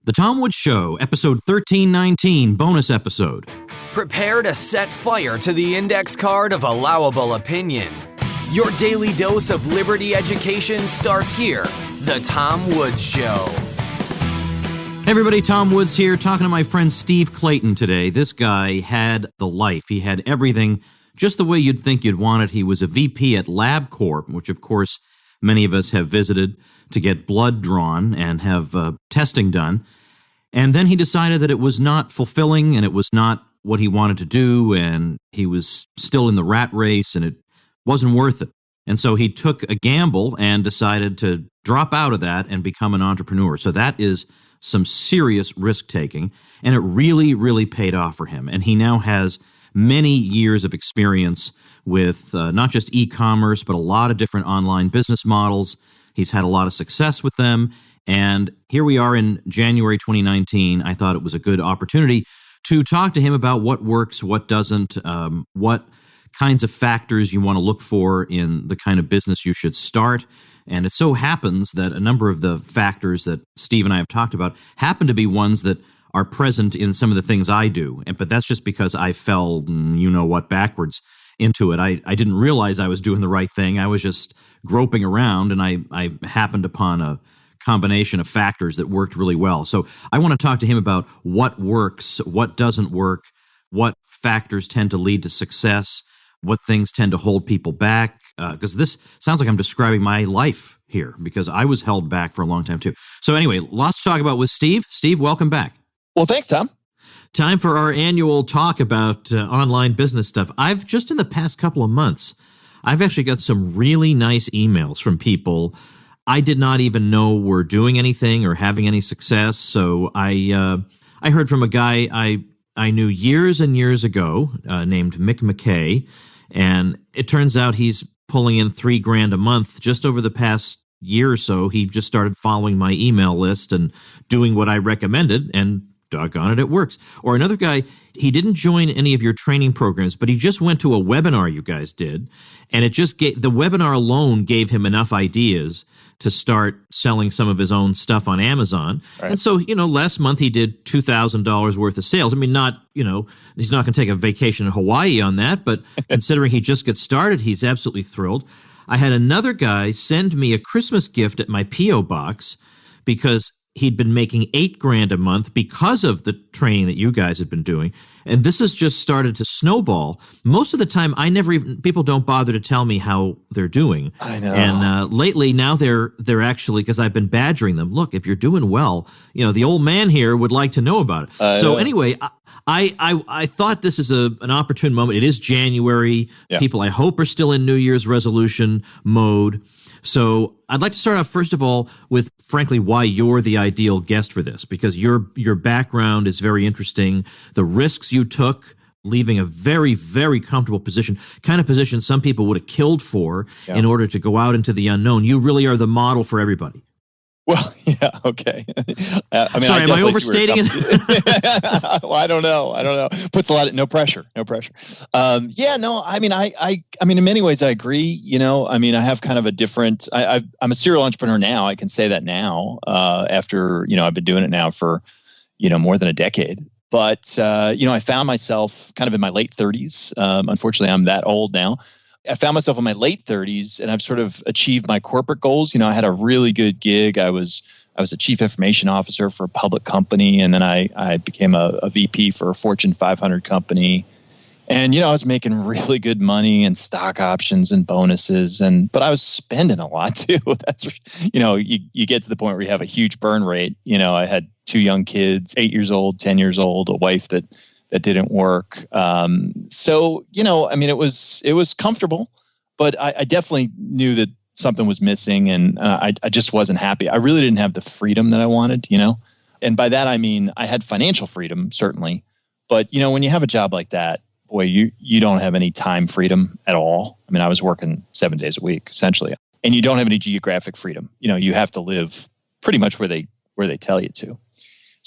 The Tom Woods Show, episode 1319, bonus episode. Prepare to set fire to the index card of allowable opinion. Your daily dose of liberty education starts here. The Tom Woods Show. Hey everybody, Tom Woods here, talking to my friend Steve Clayton today. This guy had the life. He had everything just the way you'd think you'd want it. He was a VP at LabCorp, which of course many of us have visited to get blood drawn and have testing done. And then he decided that it was not fulfilling and it was not what he wanted to do, and he was still in the rat race and it wasn't worth it. And so he took a gamble and decided to drop out of that and become an entrepreneur. So that is some serious risk-taking, and it really, really paid off for him. And he now has many years of experience with not just e-commerce, but a lot of different online business models. He's had a lot of success with them. And here we are in January 2019. I thought it was a good opportunity to talk to him about what works, what doesn't, what kinds of factors you want to look for in the kind of business you should start. And it so happens that a number of the factors that Steve and I have talked about happen to be ones that are present in some of the things I do. But that's just because I fell, backwards into it. I didn't realize I was doing the right thing. I was just groping around, and I happened upon a combination of factors that worked really well. So I want to talk to him about what works, what doesn't work, what factors tend to lead to success, what things tend to hold people back, because this sounds like I'm describing my life here, because I was held back for a long time too. So anyway, lots to talk about with Steve. Steve, welcome back. Well, thanks, Tom. Time for our annual talk about online business stuff. I've just in the past couple of months, I've actually got some really nice emails from people I did not even know were doing anything or having any success. So I heard from a guy I knew years and years ago named Mick McKay, and it turns out he's pulling in $3,000 a month just over the past year or so. He just started following my email list and doing what I recommended, and doggone it, it works. Or another guy, he didn't join any of your training programs, but he just went to a webinar you guys did, and the webinar alone gave him enough ideas to start selling some of his own stuff on Amazon. Right. And so, last month he did $2,000 worth of sales. I mean, he's not going to take a vacation in Hawaii on that, but considering he just gets started, he's absolutely thrilled. I had another guy send me a Christmas gift at my P.O. box because he'd been making $8,000 a month because of the training that you guys had been doing. And this has just started to snowball. Most of the time, people don't bother to tell me how they're doing. I know. And lately, now they're actually, because I've been badgering them, look, if you're doing well, the old man here would like to know about it. Anyway, I thought this is an opportune moment. It is January. Yeah. People, I hope, are still in New Year's resolution mode. So I'd like to start off, first of all, with, frankly, why you're the ideal guest for this, because your background is very interesting. The risks you took, leaving a very, very comfortable position, kind of position some people would have killed for in order to go out into the unknown. You really are the model for everybody. Well, yeah, okay. Sorry, am I overstating it? Well, I don't know. Puts a lot of no pressure. I mean, in many ways, I agree. I have kind of a different. I'm a serial entrepreneur now. I can say that now. After I've been doing it now for more than a decade. But I found myself kind of in my late 30s. Unfortunately, I'm that old now. I found myself in my late 30s, and I've sort of achieved my corporate goals. I had a really good gig. I was a chief information officer for a public company, and then I became a VP for a Fortune 500 company. And I was making really good money and stock options and bonuses, but I was spending a lot too. That's you get to the point where you have a huge burn rate. I had 2 young kids, 8 years old, 10 years old, a wife that didn't work. It was comfortable, but I definitely knew that something was missing, and I just wasn't happy. I really didn't have the freedom that I wanted, and by that, I mean, I had financial freedom, certainly. But, when you have a job like that, boy, you don't have any time freedom at all. I mean, I was working 7 days a week, essentially, and you don't have any geographic freedom. You have to live pretty much where they tell you to.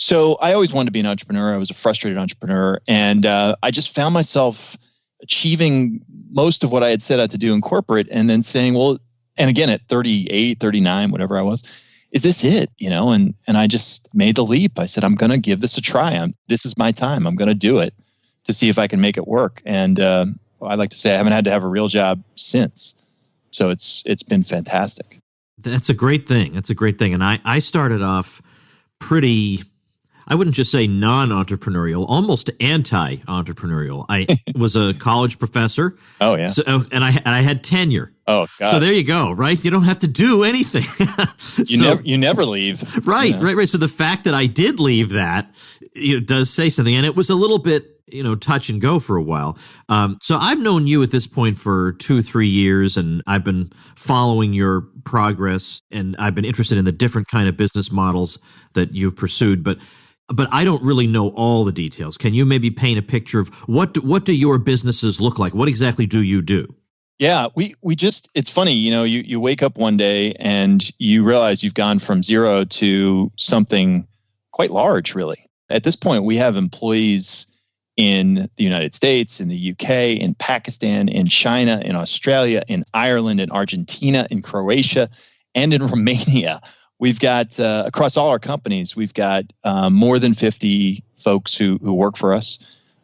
So I always wanted to be an entrepreneur. I was a frustrated entrepreneur. And I just found myself achieving most of what I had set out to do in corporate, and then saying, well, and again, at 38, 39, whatever I was, is this it? And I just made the leap. I said, I'm going to give this a try. This is my time. I'm going to do it to see if I can make it work. And I like to say I haven't had to have a real job since. So it's been fantastic. That's a great thing. And I started off pretty, I wouldn't just say non-entrepreneurial, almost anti-entrepreneurial. I was a college professor. Oh, yeah. So, and I had tenure. Oh, God. So there you go, right? You don't have to do anything. You never leave. Right. So the fact that I did leave that, does say something. And it was a little bit, touch and go for a while. So I've known you at this point for 2-3 years, and I've been following your progress, and I've been interested in the different kind of business models that you've pursued. But I don't really know all the details. Can you maybe paint a picture of what do your businesses look like? What exactly do you do? Yeah, we just, it's funny, you wake up one day and you realize you've gone from zero to something quite large, really. At this point, we have employees in the United States, in the UK, in Pakistan, in China, in Australia, in Ireland, in Argentina, in Croatia, and in Romania. We've got, across all our companies, we've got more than 50 folks who work for us.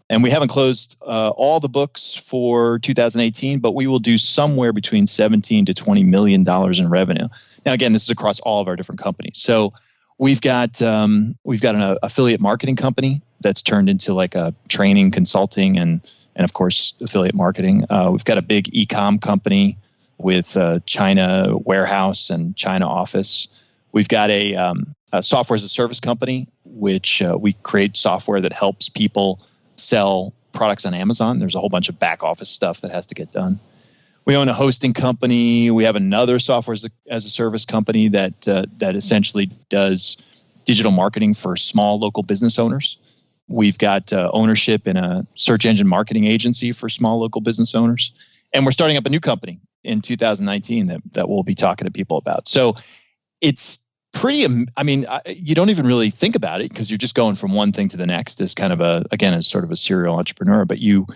And we haven't closed all the books for 2018, but we will do somewhere between $17 to $20 million in revenue. Now, again, this is across all of our different companies. So we've got an affiliate marketing company that's turned into like a training, consulting, and of course, affiliate marketing. We've got a big e-com company with China warehouse and China office. We've got a software as a service company, which we create software that helps people sell products on Amazon. There's a whole bunch of back office stuff that has to get done. We own a hosting company. We have another software as a service company that essentially does digital marketing for small local business owners. We've got ownership in a search engine marketing agency for small local business owners. And we're starting up a new company in 2019 that we'll be talking to people about. So it's pretty, you don't even really think about it because you're just going from one thing to the next as kind of as sort of a serial entrepreneur. But you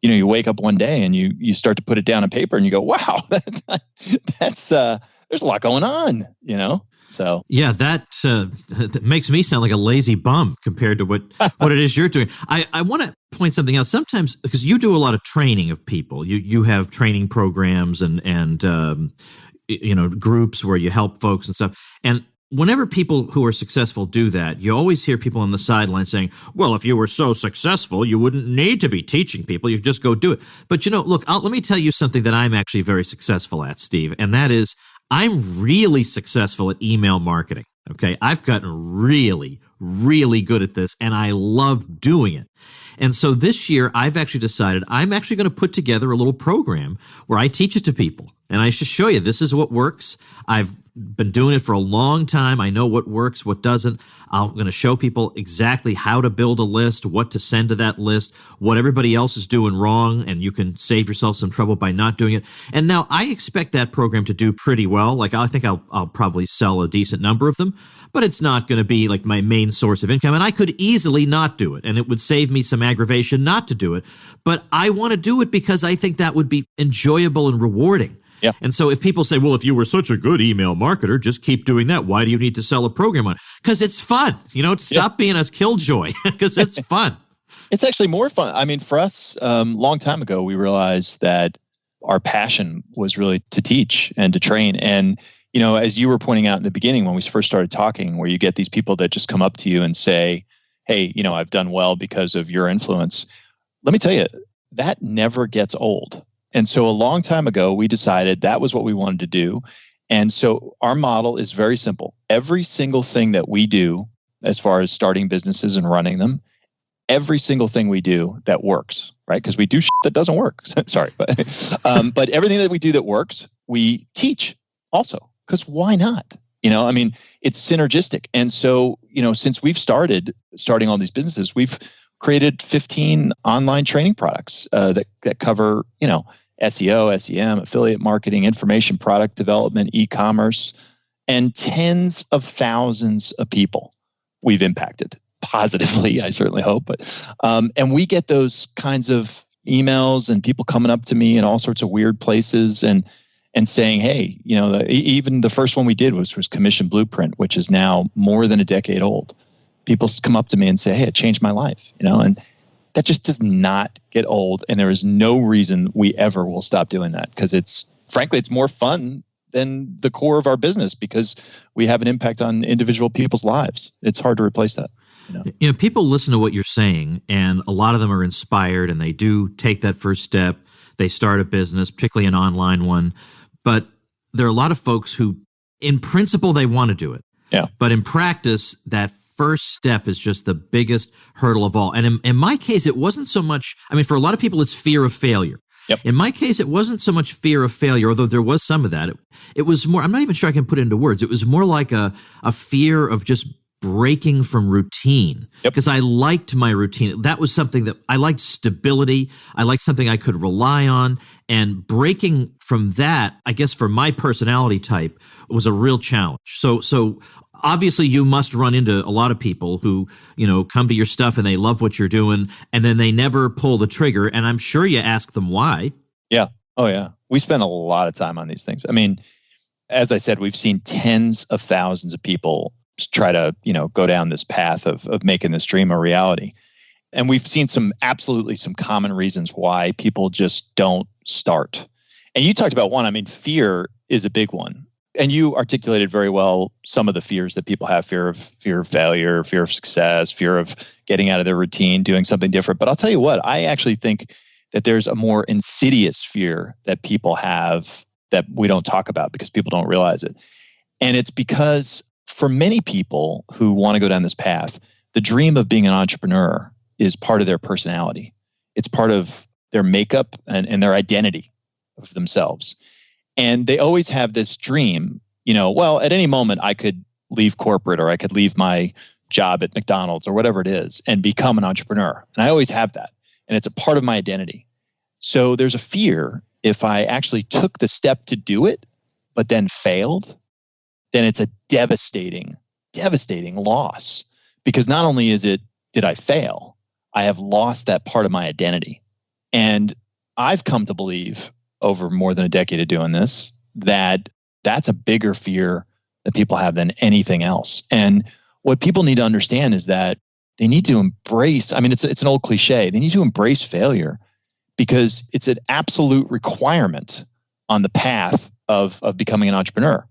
wake up one day and you start to put it down on paper and you go, wow, that's there's a lot going on, So yeah, that makes me sound like a lazy bum compared to what it is you're doing. I want to point something out. Sometimes, because you do a lot of training of people, you have training programs and groups where you help folks and stuff. And whenever people who are successful do that, you always hear people on the sideline saying, well, if you were so successful, you wouldn't need to be teaching people. You just go do it. But, look, let me tell you something that I'm actually very successful at, Steve, and that is I'm really successful at email marketing. Okay. I've gotten really, really good at this, and I love doing it. And so this year, I've actually decided I'm actually going to put together a little program where I teach it to people. And I should show you, this is what works. I've been doing it for a long time. I know what works, what doesn't. I'm going to show people exactly how to build a list, what to send to that list, what everybody else is doing wrong, and you can save yourself some trouble by not doing it. And now I expect that program to do pretty well. Like, I think I'll probably sell a decent number of them, but it's not going to be like my main source of income. And I could easily not do it, and it would save me some aggravation not to do it. But I want to do it because I think that would be enjoyable and rewarding. Yeah. And so if people say, well, if you were such a good email marketer, just keep doing that. Why do you need to sell a program on it? Because it's fun. Stop being a killjoy because it's fun. It's actually more fun. For us, long time ago, we realized that our passion was really to teach and to train. And, as you were pointing out in the beginning when we first started talking, where you get these people that just come up to you and say, hey, I've done well because of your influence. Let me tell you, that never gets old. And so a long time ago, we decided that was what we wanted to do. And so our model is very simple. Every single thing that we do, as far as starting businesses and running them, every single thing we do that works, right? Because we do shit that doesn't work. Sorry. But everything that we do that works, we teach also. Because why not? It's synergistic. And so, since we've starting all these businesses, we've created 15 online training products that cover, SEO, SEM, affiliate marketing, information product development, e-commerce, and tens of thousands of people we've impacted positively, I certainly hope. But and we get those kinds of emails and people coming up to me in all sorts of weird places. And and saying, hey, even the first one we did was Commission Blueprint, which is now more than a decade old. People come up to me and say, hey, it changed my life, and that just does not get old. And there is no reason we ever will stop doing that, because frankly, it's more fun than the core of our business, because we have an impact on individual people's lives. It's hard to replace that. People listen to what you're saying, and a lot of them are inspired, and they do take that first step. They start a business, particularly an online one. But there are a lot of folks who, in principle, they want to do it. Yeah. But in practice, that first step is just the biggest hurdle of all. And in my case, it wasn't so much, for a lot of people, it's fear of failure. Yep. In my case, it wasn't so much fear of failure, although there was some of that. It was more, I'm not even sure I can put it into words. It was more like a fear of just breaking from routine, because I liked my routine. That was something that I liked, stability. I liked something I could rely on, and breaking from that, I guess for my personality type, was a real challenge. So obviously you must run into a lot of people who, come to your stuff and they love what you're doing, and then they never pull the trigger. And I'm sure you ask them why. Yeah. Oh yeah. We spend a lot of time on these things. As I said, we've seen tens of thousands of people try to, go down this path of making this dream a reality. And we've seen some common reasons why people just don't start. And you talked about one. Fear is a big one. And you articulated very well some of the fears that people have: fear of failure, fear of success, fear of getting out of their routine, doing something different. But I'll tell you what, I actually think that there's a more insidious fear that people have that we don't talk about because people don't realize it. And it's because for many people who want to go down this path, the dream of being an entrepreneur is part of their personality. It's part of their makeup and their identity of themselves. And they always have this dream, at any moment I could leave corporate, or I could leave my job at McDonald's or whatever it is and become an entrepreneur. And I always have that. And it's a part of my identity. So there's a fear, if I actually took the step to do it, but then failed, then it's a devastating loss. Because not only did I fail, I have lost that part of my identity. And I've come to believe over more than a decade of doing this, that's a bigger fear that people have than anything else. And what people need to understand is that they need to embrace, it's an old cliche, they need to embrace failure, because it's an absolute requirement on the path of becoming an entrepreneur.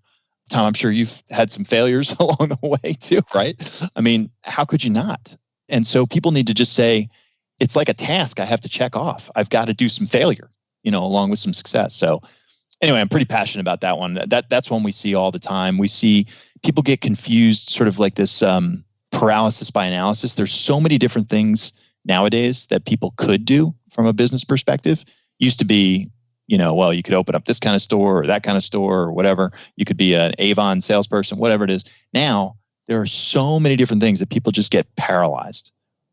Tom, I'm sure you've had some failures along the way too, right? How could you not? And so people need to just say, it's like a task I have to check off. I've got to do some failure, along with some success. So anyway, I'm pretty passionate about that one. That's one we see all the time. We see people get confused, sort of like this paralysis by analysis. There's so many different things nowadays that people could do from a business perspective. Used to be, you could open up this kind of store or that kind of store or whatever. You could be an Avon salesperson, whatever it is. Now, there are so many different things that people just get paralyzed,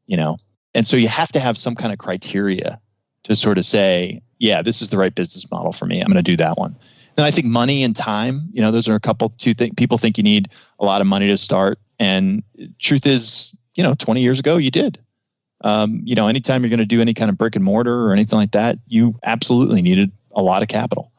And so you have to have some kind of criteria to sort of say, yeah, this is the right business model for me. I'm going to do that one. And I think money and time, those are two things. People think you need a lot of money to start. And truth is, 20 years ago, you did. Anytime you're going to do any kind of brick and mortar or anything like that, you absolutely needed a lot of capital.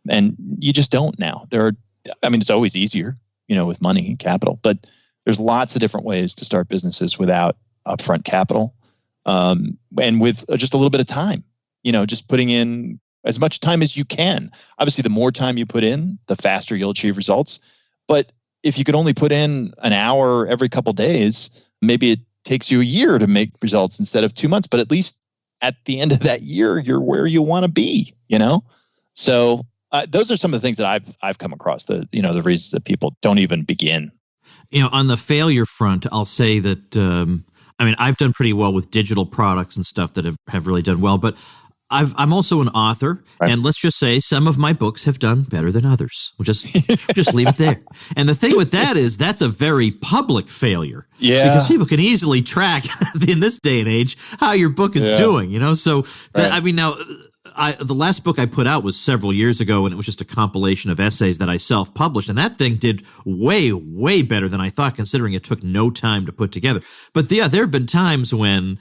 And you just don't now. It's always easier, with money and capital, but there's lots of different ways to start businesses without upfront capital. And with just a little bit of time, just putting in as much time as you can. Obviously, the more time you put in, the faster you'll achieve results. But if you could only put in an hour every couple days, maybe it takes you a year to make results instead of 2 months. But at least at the end of that year, you're where you want to be, So those are some of the things that I've come across, the reasons that people don't even begin. On the failure front, I'll say that, I've done pretty well with digital products and stuff that have really done well, but I'm also an author, right. And let's just say some of my books have done better than others. We'll just leave it there. And the thing with that is that's a very public failure. Yeah. Because people can easily track in this day and age how your book is doing, So that, now the last book I put out was several years ago, and it was just a compilation of essays that I self-published, and that thing did way, way better than I thought, considering it took no time to put together. But there have been times when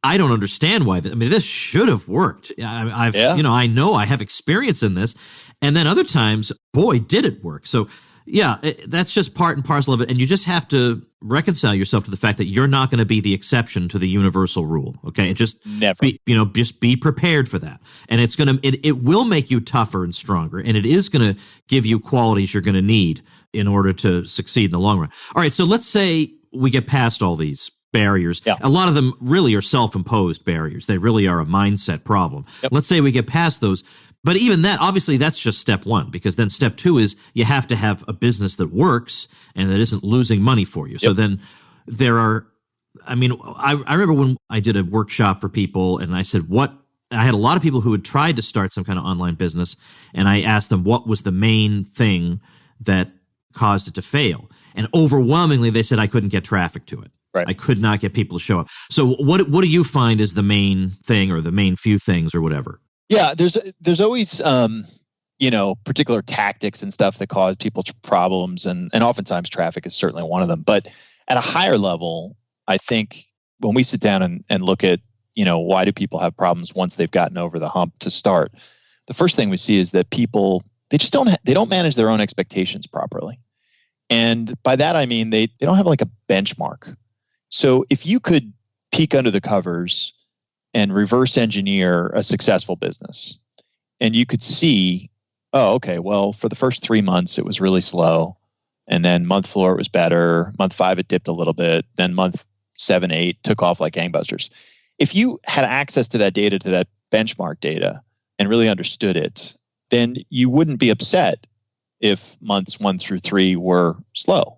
I don't understand why. This should have worked. I know I have experience in this. And then other times, boy, did it work. So yeah, that's just part and parcel of it. And you just have to reconcile yourself to the fact that you're not going to be the exception to the universal rule. Okay. And just never, just be prepared for that. And it will make you tougher and stronger. And it is going to give you qualities you're going to need in order to succeed in the long run. All right. So let's say we get past all these barriers. Yeah. A lot of them really are self-imposed barriers. They really are a mindset problem. Yep. Let's say we get past those. But even that, obviously, that's just step one, because then step two is you have to have a business that works and that isn't losing money for you. Yep. So then there are, I remember when I did a workshop for people and I said, I had a lot of people who had tried to start some kind of online business, and I asked them what was the main thing that caused it to fail. And overwhelmingly, they said I couldn't get traffic to it. Right. I could not get people to show up. So what do you find is the main thing or the main few things or whatever? Yeah, there's always particular tactics and stuff that cause people problems, and oftentimes traffic is certainly one of them. But at a higher level, I think when we sit down and look at why do people have problems once they've gotten over the hump to start, the first thing we see is that people they don't manage their own expectations properly, and by that I mean they don't have like a benchmark. So if you could peek under the covers and reverse engineer a successful business, and you could see, oh, okay, well, for the first 3 months, it was really slow. And then month 4, it was better. Month 5, it dipped a little bit. Then month 7, 8 took off like gangbusters. If you had access to that data, to that benchmark data, and really understood it, then you wouldn't be upset if months 1 through 3 were slow,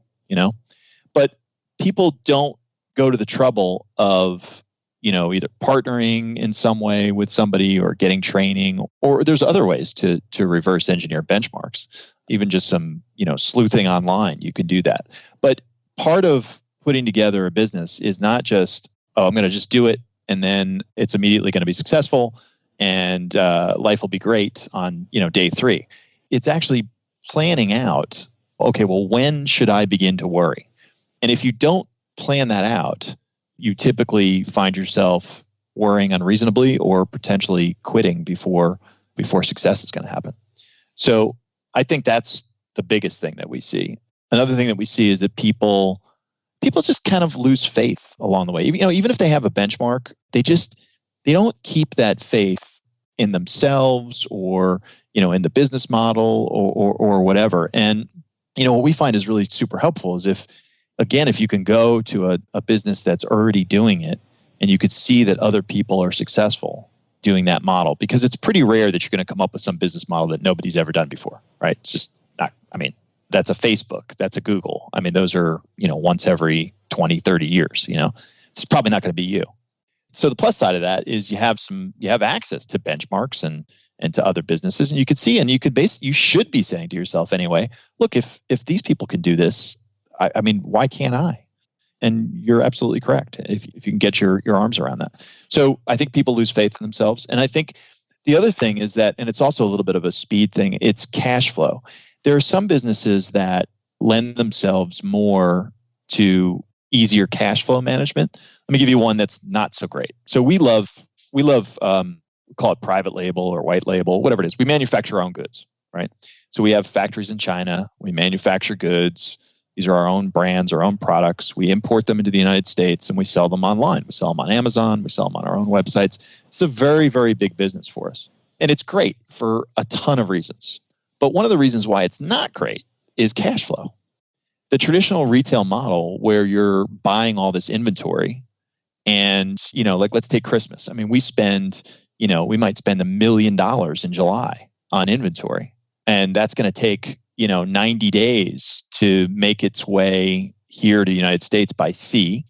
But people don't go to the trouble of either partnering in some way with somebody or getting training, or there's other ways to reverse engineer benchmarks. Even just some, sleuthing online, you can do that. But part of putting together a business is not just, I'm going to just do it and then it's immediately going to be successful and life will be great on, day 3. It's actually planning out, okay, well, when should I begin to worry? And if you don't plan that out, you typically find yourself worrying unreasonably or potentially quitting before success is going to happen. So I think that's the biggest thing that we see. Another thing that we see is that people just kind of lose faith along the way. Even if they have a benchmark, they don't keep that faith in themselves or in the business model or whatever. And what we find is really super helpful is if you can go to a business that's already doing it and you could see that other people are successful doing that model, because it's pretty rare that you're going to come up with some business model that nobody's ever done before, right? It's just not, that's a Facebook, that's a Google. Those are, once every 20, 30 years, it's probably not going to be you. So the plus side of that is you have access to benchmarks and to other businesses, and you could see, and you should be saying to yourself anyway, look, if these people can do this, why can't I? And you're absolutely correct if you can get your arms around that. So I think people lose faith in themselves. And I think the other thing is that, and it's also a little bit of a speed thing, it's cash flow. There are some businesses that lend themselves more to easier cash flow management. Let me give you one that's not so great. So we love we call it private label or white label, whatever it is. We manufacture our own goods, right? So we have factories in China. We manufacture goods. These are our own brands, our own products. We import them into the United States and we sell them online. We sell them on Amazon. We sell them on our own websites. It's a very, very big business for us. And it's great for a ton of reasons. But one of the reasons why it's not great is cash flow. The traditional retail model where you're buying all this inventory and, like let's take Christmas. We might spend $1 million in July on inventory. And that's going to take 90 days to make its way here to the United States by sea,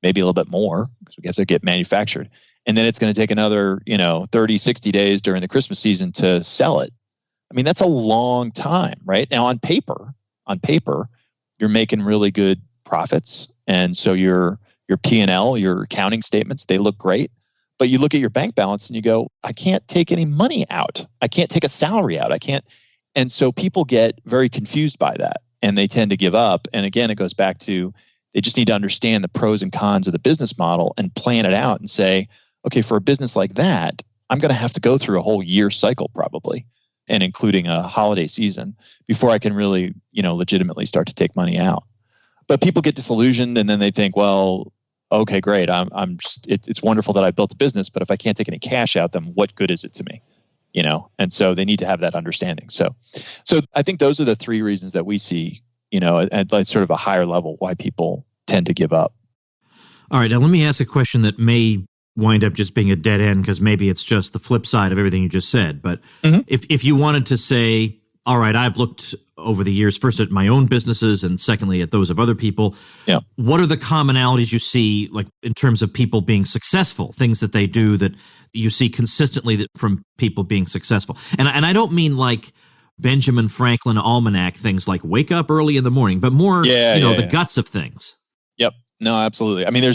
maybe a little bit more because we have to get manufactured. And then it's going to take another, 30, 60 days during the Christmas season to sell it. That's a long time, right? Now on paper, you're making really good profits. And so your P&L, your accounting statements, they look great. But you look at your bank balance and you go, I can't take any money out. I can't take a salary out. I can't. And so people get very confused by that and they tend to give up. And again, it goes back to They just need to understand the pros and cons of the business model and plan it out and say, okay, for a business like that, I'm going to have to go through a whole year cycle probably, and including a holiday season before I can really, legitimately start to take money out. But people get disillusioned and then they think, well, okay, great. It's wonderful that I built a business, but if I can't take any cash out, then what good is it to me? And so they need to have that understanding. So I think those are the three reasons that we see, at sort of a higher level, why people tend to give up. All right. Now let me ask a question that may wind up just being a dead end because maybe it's just the flip side of everything you just said. But if you wanted to say, all right, I've looked over the years, first at my own businesses and secondly at those of other people. Yeah. What are the commonalities you see, like in terms of people being successful, things that they do that you see consistently from people being successful? And I don't mean like Benjamin Franklin almanac things like wake up early in the morning, but more, the guts of things. Yep. No, absolutely. I mean,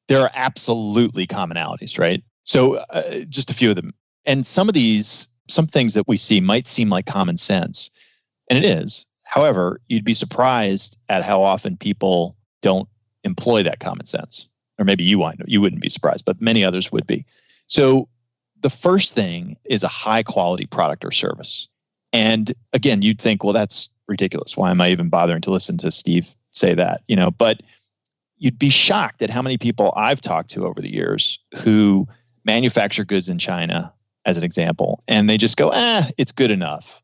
there are absolutely commonalities, right? So just a few of them. And some things that we see might seem like common sense, and it is. However, you'd be surprised at how often people don't employ that common sense. Or maybe you wouldn't be surprised, but many others would be. So the first thing is a high quality product or service. And again, you'd think, well, that's ridiculous. Why am I even bothering to listen to Steve say that? But you'd be shocked at how many people I've talked to over the years who manufacture goods in China, as an example, and they just go, it's good enough.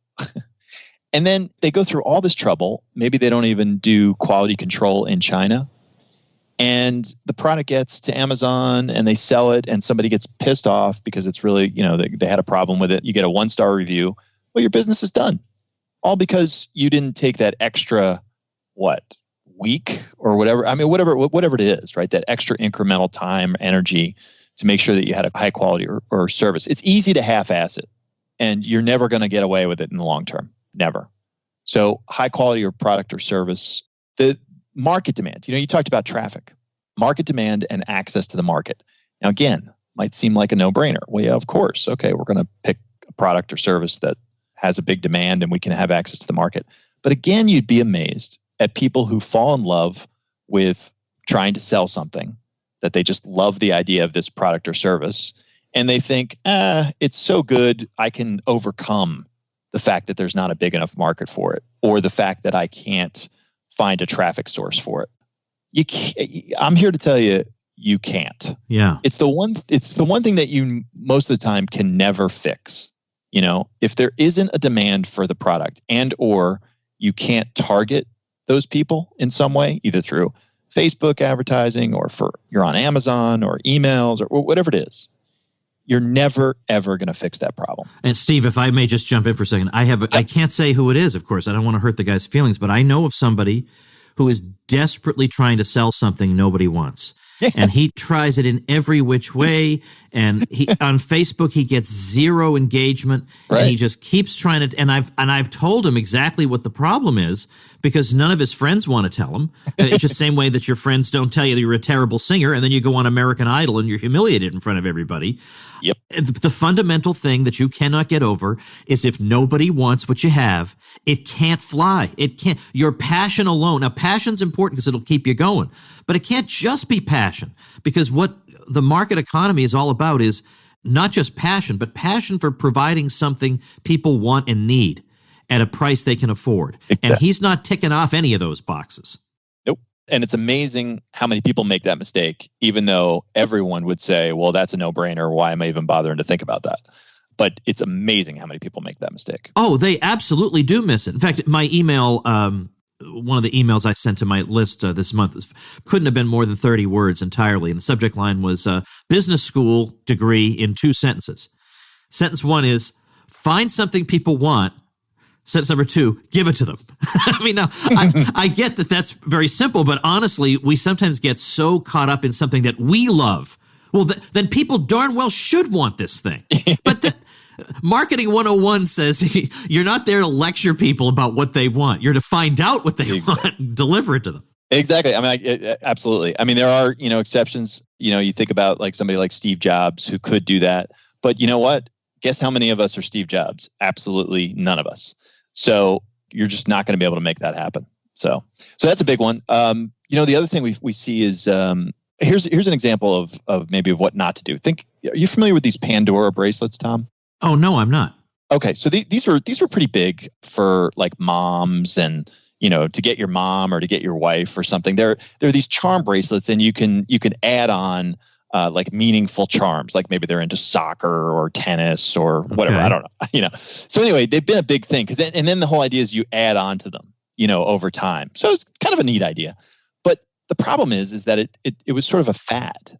And then they go through all this trouble. Maybe they don't even do quality control in China. And the product gets to Amazon and they sell it and somebody gets pissed off because it's really, they had a problem with it. You get a 1-star review. Well, your business is done. All because you didn't take that extra, week or whatever. I mean, whatever it is, right? That extra incremental time, energy to make sure that you had a high quality or service. It's easy to half-ass it and you're never going to get away with it in the long term. Never. So high quality or product or service, the market demand, you talked about traffic, market demand and access to the market. Now, again, might seem like a no-brainer. Well, yeah, of course. Okay, we're going to pick a product or service that has a big demand and we can have access to the market. But again, you'd be amazed at people who fall in love with trying to sell something that they just love the idea of this product or service. And they think, it's so good, I can overcome the fact that there's not a big enough market for it, or the fact that I can't find a traffic source for it. I'm here to tell you, you can't. Yeah. It's the one thing that you most of the time can never fix. If there isn't a demand for the product and or you can't target those people in some way, either through Facebook advertising or you're on Amazon or emails or whatever it is, you're never, ever going to fix that problem. And Steve, if I may just jump in for a second, I can't say who it is, of course. I don't want to hurt the guy's feelings, but I know of somebody who is desperately trying to sell something nobody wants. And he tries it in every which way. And on Facebook, he gets zero engagement. Right. And he just keeps trying to. And I've told him exactly what the problem is because none of his friends want to tell him. It's just the same way that your friends don't tell you that you're a terrible singer, and then you go on American Idol and you're humiliated in front of everybody. Yep. The fundamental thing that you cannot get over is if nobody wants what you have, it can't fly. It can't. Your passion alone. Now, passion's important because it'll keep you going, but it can't just be passion, because what the market economy is all about is not just passion, but passion for providing something people want and need at a price they can afford. Exactly. And he's not ticking off any of those boxes. Nope. And it's amazing how many people make that mistake, even though everyone would say, well, that's a no-brainer. Why am I even bothering to think about that? But it's amazing how many people make that mistake. Oh, they absolutely do miss it. In fact, my email, one of the emails I sent to my list this month couldn't have been more than 30 words entirely. And the subject line was business school degree in 2 sentences. Sentence 1 is, find something people want. Sentence number 2, give it to them. I mean, now, I get that that's very simple, but honestly, we sometimes get so caught up in something that we love. Well, then people darn well should want this thing. But Marketing 101 says you're not there to lecture people about what they want. You're to find out what they want and deliver it to them. Exactly. I mean, absolutely. I mean, there are, exceptions. You think about like somebody like Steve Jobs who could do that. But you know what? Guess how many of us are Steve Jobs? Absolutely none of us. So you're just not going to be able to make that happen. So that's a big one. The other thing we see is here's an example of maybe of what not to do. Are you familiar with these Pandora bracelets, Tom? Oh no, I'm not. Okay, so these were pretty big for like moms and to get your mom or to get your wife or something. There are these charm bracelets, and you can add on like meaningful charms, like maybe they're into soccer or tennis or whatever. Okay. I don't know. So anyway, they've been a big thing and then the whole idea is you add on to them, over time. So it's kind of a neat idea. But the problem is that it was sort of a fad,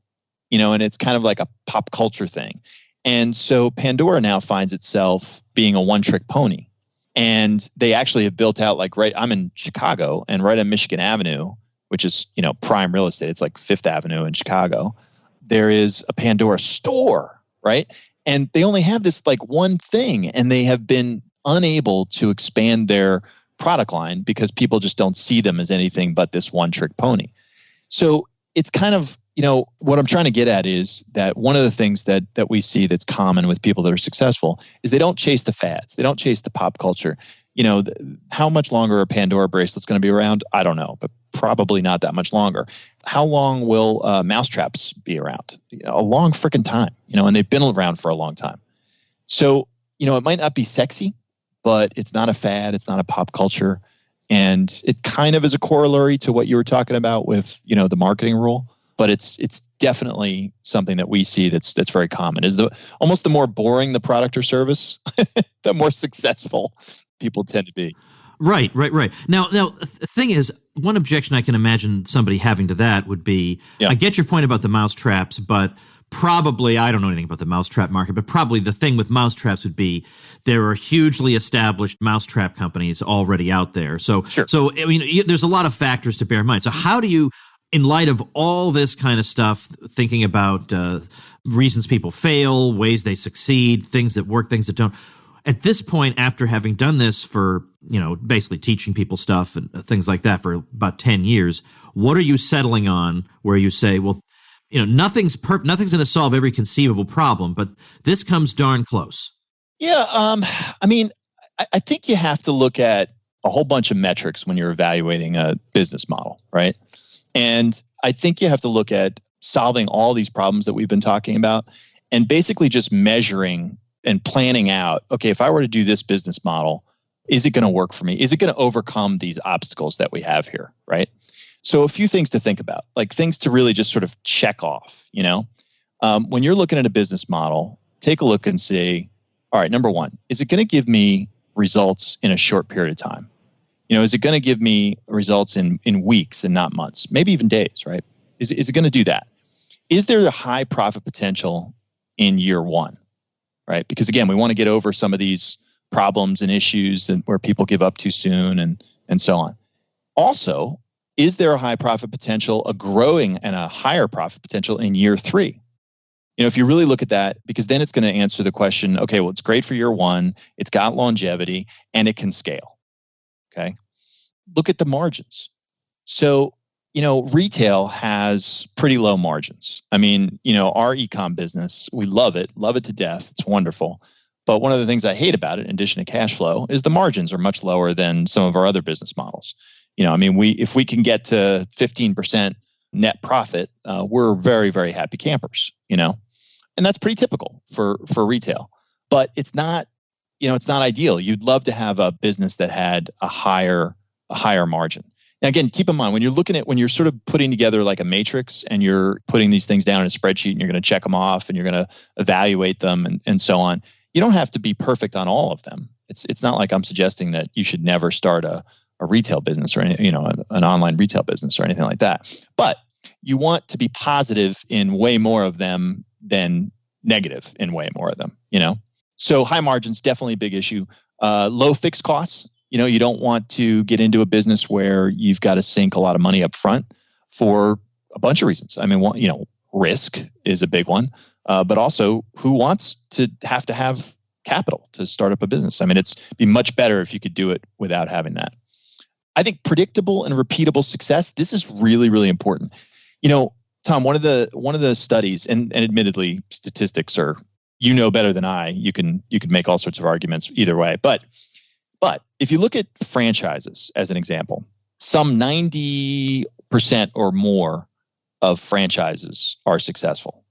and it's kind of like a pop culture thing. And so Pandora now finds itself being a one-trick pony. And they actually have built out I'm in Chicago, and right on Michigan Avenue, which is, prime real estate. It's like Fifth Avenue in Chicago. There is a Pandora store, right? And they only have this like one thing, and they have been unable to expand their product line because people just don't see them as anything but this one-trick pony. So it's kind of, what I'm trying to get at is that one of the things that we see that's common with people that are successful is they don't chase the fads. They don't chase the pop culture. How much longer a Pandora bracelet's going to be around? I don't know, but probably not that much longer. How long will mousetraps be around? A long freaking time, and they've been around for a long time. So, it might not be sexy, but it's not a fad. It's not a pop culture. And it kind of is a corollary to what you were talking about with, the marketing rule. But it's definitely something that we see that's very common. Is almost the more boring the product or service, the more successful people tend to be. Right. Now, the thing is, one objection I can imagine somebody having to that would be, I get your point about the mousetraps, but probably, I don't know anything about the mousetrap market, but probably the thing with mousetraps would be there are hugely established mousetrap companies already out there. So, sure. So I mean, there's a lot of factors to bear in mind. So how do you, in light of all this kind of stuff, thinking about reasons people fail, ways they succeed, things that work, things that don't, at this point, after having done this for, basically teaching people stuff and things like that for about 10 years, what are you settling on where you say, well, nothing's perfect, nothing's going to solve every conceivable problem, but this comes darn close? Yeah. I think you have to look at a whole bunch of metrics when you're evaluating a business model, right? And I think you have to look at solving all these problems that we've been talking about and basically just measuring and planning out, okay, if I were to do this business model, is it going to work for me? Is it going to overcome these obstacles that we have here, right? So a few things to think about, like things to really just sort of check off, when you're looking at a business model, take a look and say, all right, number one, is it going to give me results in a short period of time? Is it going to give me results in weeks and not months, maybe even days, right? Is it going to do that? Is there a high profit potential in year one, right? Because again, we want to get over some of these problems and issues and where people give up too soon and so on. Also, is there a high profit potential, a growing and a higher profit potential in year three? If you really look at that, because then it's going to answer the question, okay, well, it's great for year one, it's got longevity, and it can scale. Okay. Look at the margins. So, retail has pretty low margins. I mean, our e-com business, we love it to death. It's wonderful. But one of the things I hate about it, in addition to cash flow, is the margins are much lower than some of our other business models. If we can get to 15% net profit, we're very, very happy campers, and that's pretty typical for retail, but it's not ideal. You'd love to have a business that had a higher margin. Now, again, keep in mind when you're sort of putting together like a matrix and you're putting these things down in a spreadsheet and you're going to check them off and you're going to evaluate them and so on. You don't have to be perfect on all of them. It's not like I'm suggesting that you should never start a retail business or an online retail business or anything like that. But you want to be positive in way more of them than negative in way more of them, So high margins, definitely a big issue. Low fixed costs. You don't want to get into a business where you've got to sink a lot of money up front for a bunch of reasons. I mean, risk is a big one, but also who wants to have capital to start up a business? I mean, it'd be much better if you could do it without having that. I think predictable and repeatable success, this is really, really important. Tom, one of the studies, and admittedly statistics are, better than I, you can make all sorts of arguments either way. But if you look at franchises as an example, some 90% or more of franchises are successful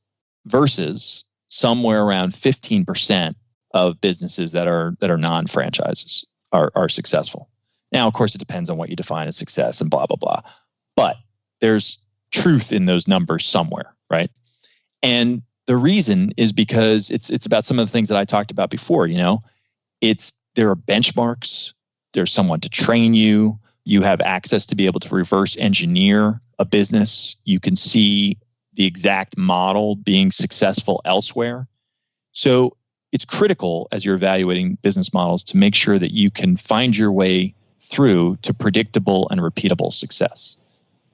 versus somewhere around 15% of businesses that are non-franchises are successful. Now, of course, it depends on what you define as success and blah, blah, blah. But there's truth in those numbers somewhere, right? And the reason is because it's about some of the things that I talked about before. There are benchmarks. There's someone to train you. You have access to be able to reverse engineer a business. You can see the exact model being successful elsewhere. So it's critical as you're evaluating business models to make sure that you can find your way through to predictable and repeatable success.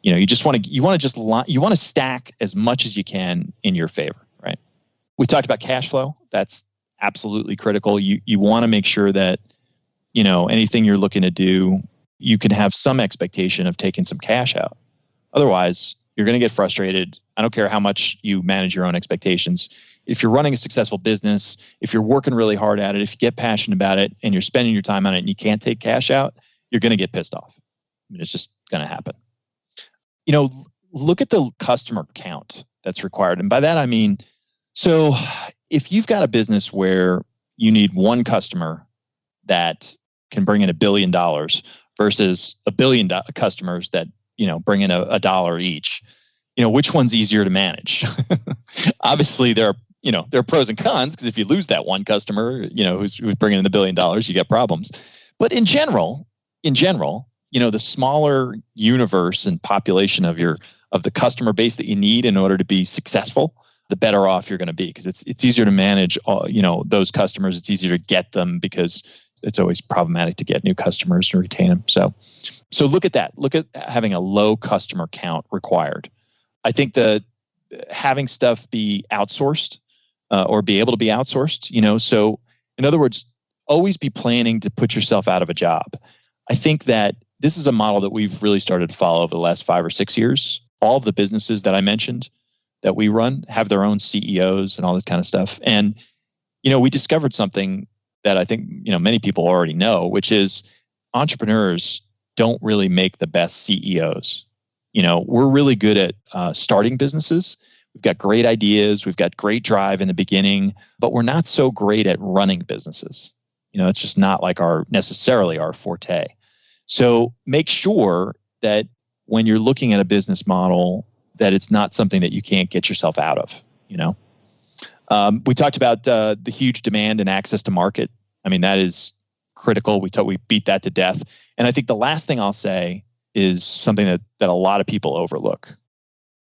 You want to stack as much as you can in your favor, right? We talked about cash flow. That's absolutely critical. You want to make sure that, anything you're looking to do, you can have some expectation of taking some cash out. Otherwise, you're going to get frustrated. I don't care how much you manage your own expectations. If you're running a successful business, if you're working really hard at it, if you get passionate about it and you're spending your time on it and you can't take cash out, you're going to get pissed off. It's just going to happen. Look at the customer count that's required. And by that, I mean, so if you've got a business where you need one customer that can bring in $1 billion versus 1 billion customers that, bring in a dollar each, which one's easier to manage? Obviously, there are pros and cons, because if you lose that one customer, who's bringing in $1 billion, you get problems. But in general, the smaller universe and population of the customer base that you need in order to be successful, the better off you're going to be, because it's easier to manage those customers. It's easier to get them, because it's always problematic to get new customers and retain them. So look at that. Look at having a low customer count required. I think that having stuff be outsourced or be able to be outsourced, so in other words, always be planning to put yourself out of a job. I think that this is a model that we've really started to follow over the last 5 or 6 years. All of the businesses that I mentioned that we run have their own CEOs and all this kind of stuff. And, we discovered something that I think, many people already know, which is entrepreneurs don't really make the best CEOs. We're really good at starting businesses. We've got great ideas. We've got great drive in the beginning, but we're not so great at running businesses. It's just not like necessarily our forte. So make sure that when you're looking at a business model, that it's not something that you can't get yourself out of. We talked about the huge demand and access to market. I mean, that is critical. We beat that to death. And I think the last thing I'll say is something that a lot of people overlook.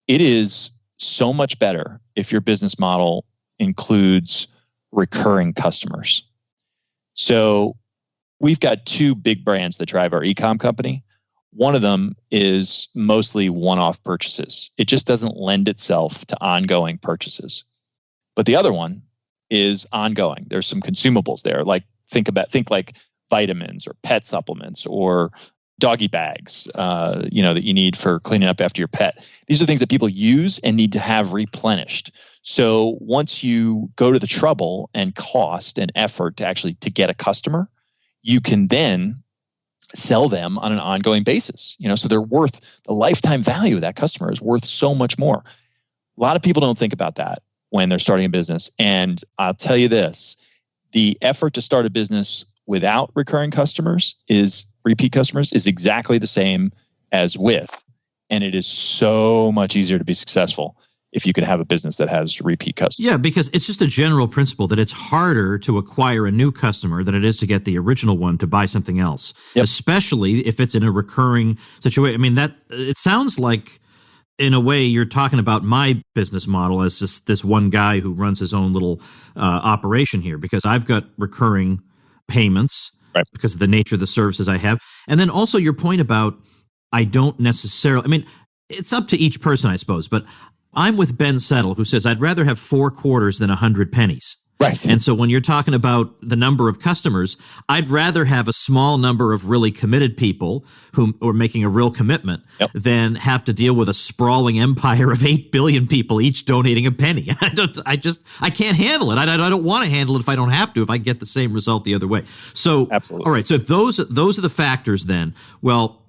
It is so much better if your business model includes recurring customers. So we've got 2 big brands that drive our e-com company. One of them is mostly one-off purchases. It just doesn't lend itself to ongoing purchases. But the other one is ongoing. There's some consumables there, like think like vitamins or pet supplements or doggy bags, that you need for cleaning up after your pet. These are things that people use and need to have replenished. So once you go to the trouble and cost and effort to get a customer, you can then sell them on an ongoing basis. So they're worth, the lifetime value of that customer is worth so much more. A lot of people don't think about that when they're starting a business. And I'll tell you this, the effort to start a business without repeat customers is exactly the same as with. And it is so much easier to be successful if you can have a business that has repeat customers. Yeah, because it's just a general principle that it's harder to acquire a new customer than it is to get the original one to buy something else, especially if it's in a recurring situation. I mean, it sounds like, in a way, you're talking about my business model as this one guy who runs his own little operation here, because I've got recurring payments because of the nature of the services I have. And then also your point about I don't necessarily, I mean, it's up to each person, I suppose, but I'm with Ben Settle, who says I'd rather have 4 quarters than 100 pennies. Right. And so when you're talking about the number of customers, I'd rather have a small number of really committed people who are making a real commitment than have to deal with a sprawling empire of 8 billion people each donating a penny. I can't handle it. I don't want to handle it if I don't have to, if I get the same result the other way. So, absolutely. All right. So if those are the factors, then, well,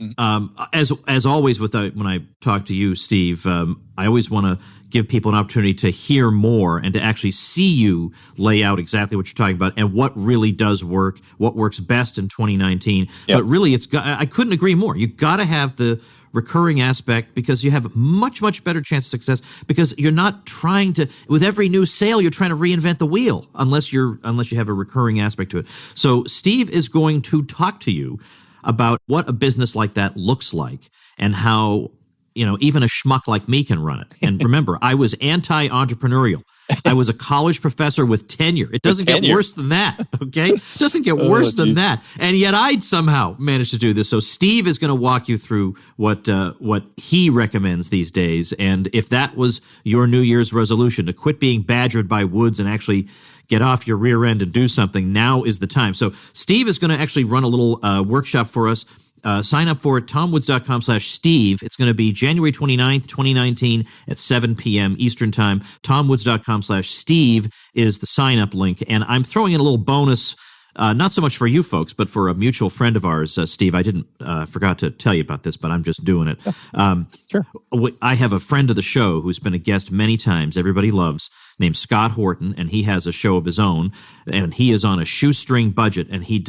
as always when I talk to you, Steve, I always want to give people an opportunity to hear more and to actually see you lay out exactly what you're talking about and what really does work, what works best in 2019. But really, I couldn't agree more. You got to have the recurring aspect because you have much, much better chance of success because you're not trying to, with every new sale, you're trying to reinvent the wheel unless you have a recurring aspect to it. So Steve is going to talk to you about what a business like that looks like and how, even a schmuck like me can run it. And remember, I was anti-entrepreneurial. I was a college professor with tenure. It doesn't get worse than that, okay? It doesn't get worse than that. And yet I'd somehow managed to do this. So Steve is going to walk you through what he recommends these days. And if that was your New Year's resolution, to quit being badgered by Woods and actually get off your rear end and do something, now is the time. So Steve is going to actually run a little workshop for us. Sign up for it, tomwoods.com/Steve. It's going to be January 29th, 2019 at 7 p.m. Eastern Time. tomwoods.com/Steve is the sign-up link. And I'm throwing in a little bonus, not so much for you folks, but for a mutual friend of ours, Steve. I forgot to tell you about this, but I'm just doing it. Sure. I have a friend of the show who's been a guest many times, everybody loves, named Scott Horton, and he has a show of his own, and he is on a shoestring budget, and he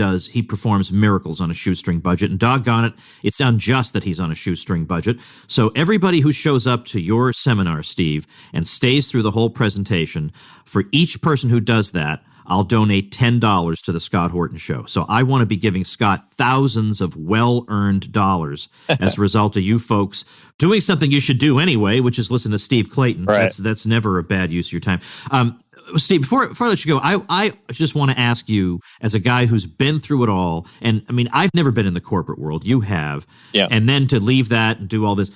performs miracles on a shoestring budget, and doggone it, it's unjust that he's on a shoestring budget. So everybody who shows up to your seminar, Steve, and stays through the whole presentation, for each person who does that, I'll donate $10 to the Scott Horton Show. So I want to be giving Scott thousands of well-earned dollars as a result of you folks doing something you should do anyway, which is listen to Steve Clayton. Right. That's never a bad use of your time. Steve, before I let you go, I just want to ask you, as a guy who's been through it all, and I mean, I've never been in the corporate world. You have. Yeah. And then to leave that and do all this.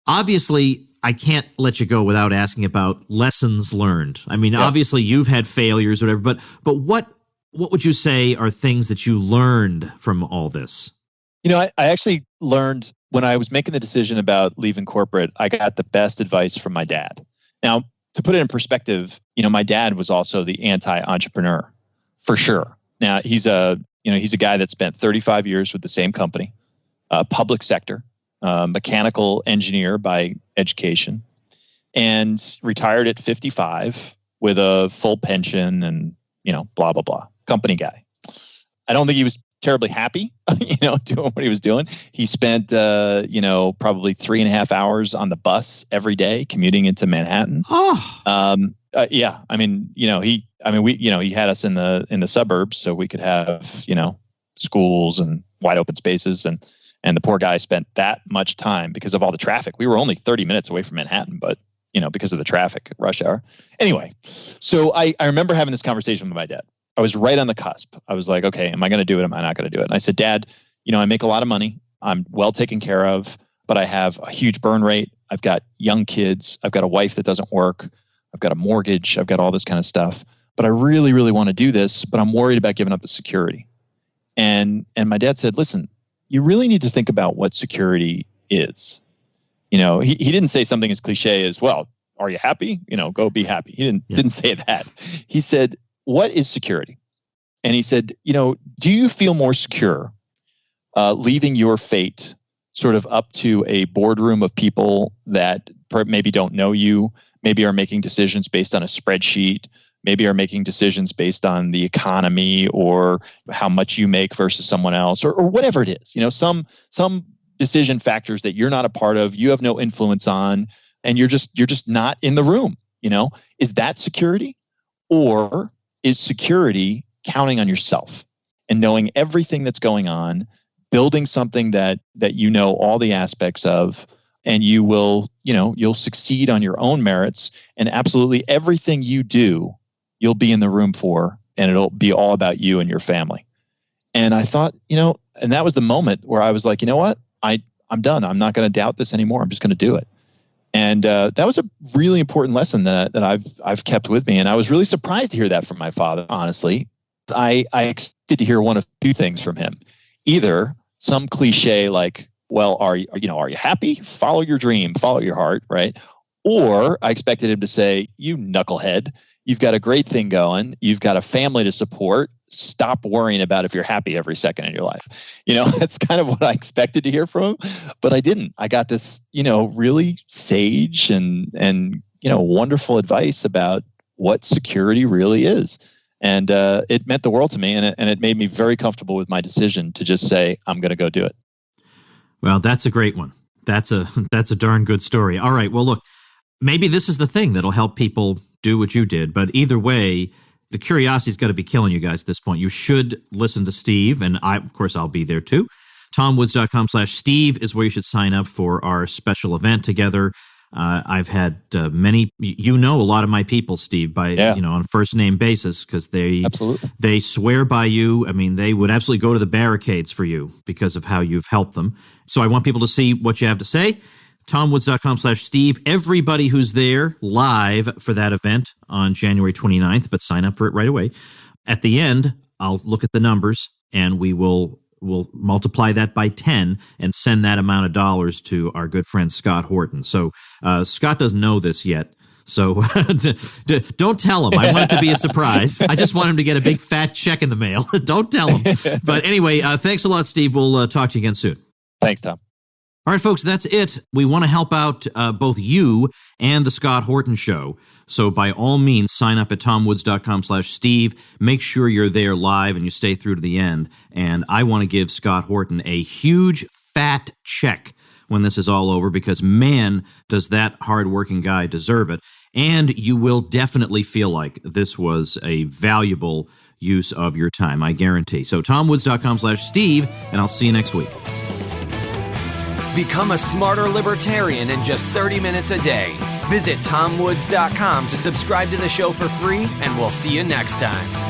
Obviously, I can't let you go without asking about lessons learned. I mean, obviously you've had failures, or whatever, but what would you say are things that you learned from all this? I actually learned when I was making the decision about leaving corporate, I got the best advice from my dad. Now, to put it in perspective, my dad was also the anti-entrepreneur for sure. Now he's a guy that spent 35 years with the same company, public sector. Mechanical engineer by education, and retired at 55 with a full pension and, blah, blah, blah. Company guy. I don't think he was terribly happy, doing what he was doing. He spent, probably 3.5 hours on the bus every day commuting into Manhattan. Yeah. I mean, he had us in the suburbs so we could have, schools and wide open spaces, and the poor guy spent that much time because of all the traffic. We were only 30 minutes away from Manhattan, but, because of the traffic, rush hour. Anyway, so I remember having this conversation with my dad. I was right on the cusp. I was like, okay, am I going to do it? Am I not going to do it? And I said, Dad, I make a lot of money. I'm well taken care of, but I have a huge burn rate. I've got young kids. I've got a wife that doesn't work. I've got a mortgage. I've got all this kind of stuff. But I really, really want to do this, but I'm worried about giving up the security. And my dad said, listen, you really need to think about what security is. He didn't say something as cliche as, well, are you happy? Go be happy. He didn't say that. He said, what is security? And he said, do you feel more secure leaving your fate sort of up to a boardroom of people that maybe don't know you, maybe are making decisions based on a spreadsheet, maybe are making decisions based on the economy or how much you make versus someone else, or whatever it is, some decision factors that you're not a part of, you have no influence on, and you're just not in the room. Is that security? Or is security counting on yourself and knowing everything that's going on, building something that all the aspects of, and you will, you'll succeed on your own merits, and absolutely everything you do, you'll be in the room for, and it'll be all about you and your family. And I thought, and that was the moment where I was like, you know what? I'm done. I'm not going to doubt this anymore. I'm just going to do it. And that was a really important lesson that I've kept with me. And I was really surprised to hear that from my father, honestly. I expected to hear one of two things from him. Either some cliche like, well, are you happy? Follow your dream, follow your heart, right? Or I expected him to say, you knucklehead, you've got a great thing going. You've got a family to support. Stop worrying about if you're happy every second in your life. That's kind of what I expected to hear from him, but I didn't. I got this, really sage and wonderful advice about what security really is. And it meant the world to me, and it made me very comfortable with my decision to just say, I'm going to go do it. Well, that's a great one. That's a darn good story. All right. Well, look, maybe this is the thing that'll help people do what you did. But either way, the curiosity's got to be killing you guys at this point. You should listen to Steve, and of course, I'll be there too. TomWoods.com/Steve is where you should sign up for our special event together. I've had many, a lot of my people, Steve, on a first name basis, because they swear by you. I mean, they would absolutely go to the barricades for you because of how you've helped them. So I want people to see what you have to say. TomWoods.com/Steve. Everybody who's there live for that event on January 29th, but sign up for it right away. At the end, I'll look at the numbers and we'll multiply that by 10 and send that amount of dollars to our good friend Scott Horton. So Scott doesn't know this yet. So don't tell him. I want it to be a surprise. I just want him to get a big fat check in the mail. Don't tell him. But anyway, thanks a lot, Steve. We'll talk to you again soon. Thanks, Tom. All right, folks, that's it. We want to help out both you and the Scott Horton Show. So by all means, sign up at TomWoods.com/Steve. Make sure you're there live and you stay through to the end. And I want to give Scott Horton a huge fat check when this is all over, because man, does that hardworking guy deserve it. And you will definitely feel like this was a valuable use of your time, I guarantee. So TomWoods.com/Steve, and I'll see you next week. Become a smarter libertarian in just 30 minutes a day. Visit TomWoods.com to subscribe to the show for free, and we'll see you next time.